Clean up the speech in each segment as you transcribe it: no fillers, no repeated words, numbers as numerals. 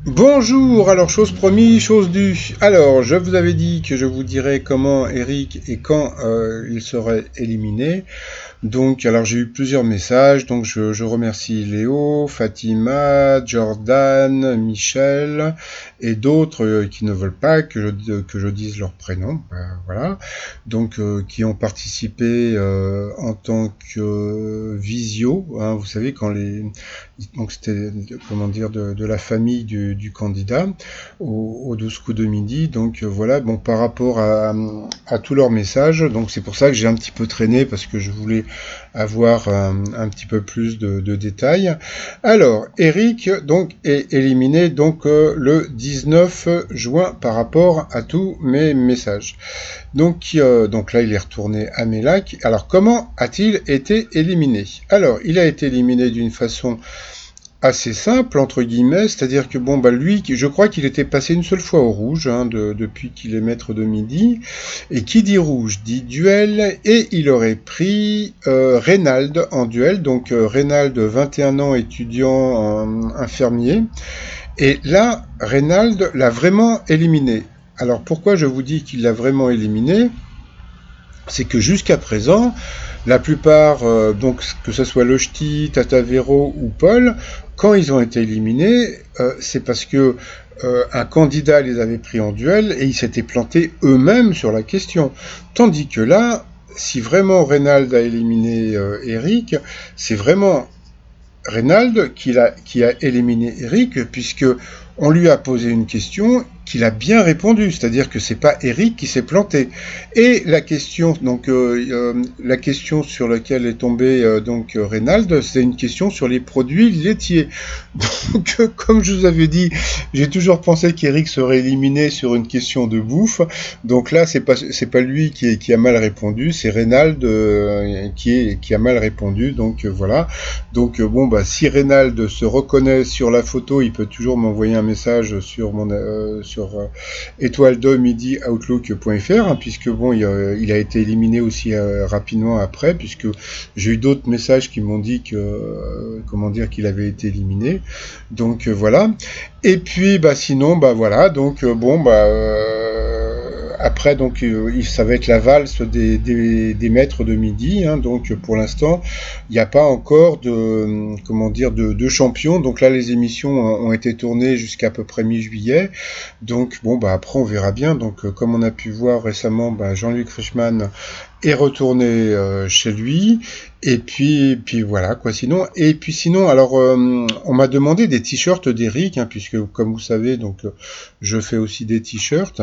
Bonjour, alors chose promise, chose due. Alors, je vous avais dit que je vous dirais comment Eric et quand il serait éliminé. Donc, alors j'ai eu plusieurs messages, donc je remercie Léo, Fatima, Jordan, Michel et d'autres qui ne veulent pas que je dise leur prénom, voilà. Donc, qui ont participé en tant que visio, hein, vous savez, donc c'était, comment dire, de la famille du candidat au 12 coups de midi. Donc voilà, bon, par rapport à tous leurs messages, donc c'est pour ça que j'ai un petit peu traîné parce que je voulais avoir un petit peu plus de détails. Alors, Eric donc est éliminé donc le 19 juin par rapport à tous mes messages. Donc là, il est retourné à Mélac. Alors, comment a-t-il été éliminé? Alors, il a été éliminé d'une façon assez simple entre guillemets, c'est-à-dire que bon bah lui, je crois qu'il était passé une seule fois au rouge hein, depuis qu'il est maître de midi, et qui dit rouge dit duel, et il aurait pris Reynald en duel, donc Reynald 21 ans étudiant infirmier, et là Reynald l'a vraiment éliminé. Alors pourquoi je vous dis qu'il l'a vraiment éliminé? C'est que jusqu'à présent, la plupart, donc que ce soit Lochti, Tatavero ou Paul, quand ils ont été éliminés, c'est parce que un candidat les avait pris en duel et ils s'étaient plantés eux-mêmes sur la question. Tandis que là, si vraiment Reynald a éliminé Eric, c'est vraiment Reynald qui a éliminé Eric, puisque on lui a posé une question qu'il a bien répondu, c'est-à-dire que c'est pas Eric qui s'est planté. Et la question, la question sur laquelle est tombé Reynald, c'est une question sur les produits laitiers. Donc, comme je vous avais dit, j'ai toujours pensé qu'Eric serait éliminé sur une question de bouffe. Donc là, c'est pas lui qui a mal répondu, c'est Reynald qui a mal répondu. Donc voilà. Donc bon bah si Reynald se reconnaît sur la photo, il peut toujours m'envoyer un message sur mon sur étoile-de-midi-outlook.fr hein, puisque bon il a été éliminé aussi rapidement après, puisque j'ai eu d'autres messages qui m'ont dit que comment dire qu'il avait été éliminé. Donc voilà. Et puis bah sinon bah voilà, donc bon bah après, donc, ça va être la valse des maîtres de midi. Hein, donc, pour l'instant, il n'y a pas encore comment dire, de champion. Donc là, les émissions ont été tournées jusqu'à peu près mi-juillet. Donc, bon, bah après, on verra bien. Donc, comme on a pu voir récemment, bah, Jean-Luc Reichmann est retourné chez lui. Et puis voilà quoi. Sinon, alors, on m'a demandé des t-shirts d'Eric, hein, puisque comme vous savez, donc, je fais aussi des t-shirts.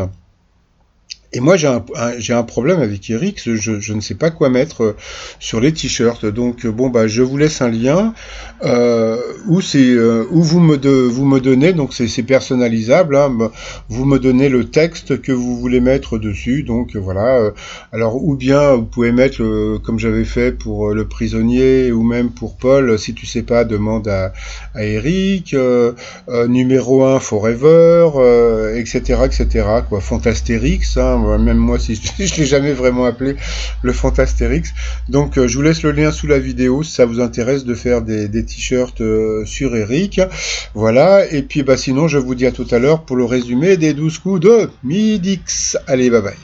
Et moi, j'ai un problème avec Eric, je ne sais pas quoi mettre sur les t-shirts. Donc, bon, bah, je vous laisse un lien où vous me donnez, donc c'est personnalisable, hein, vous me donnez le texte que vous voulez mettre dessus. Donc, voilà. Alors, ou bien, vous pouvez mettre, comme j'avais fait pour le prisonnier, ou même pour Paul, si tu sais pas, demande à Eric, numéro 1 Forever, etc., etc., quoi. Fantastérix, hein, même moi, si je l'ai jamais vraiment appelé le Fantastérix. Donc, je vous laisse le lien sous la vidéo si ça vous intéresse de faire des t-shirts sur Eric. Voilà. Et puis, bah, sinon, je vous dis à tout à l'heure pour le résumé des 12 coups de Midix. Allez, bye bye.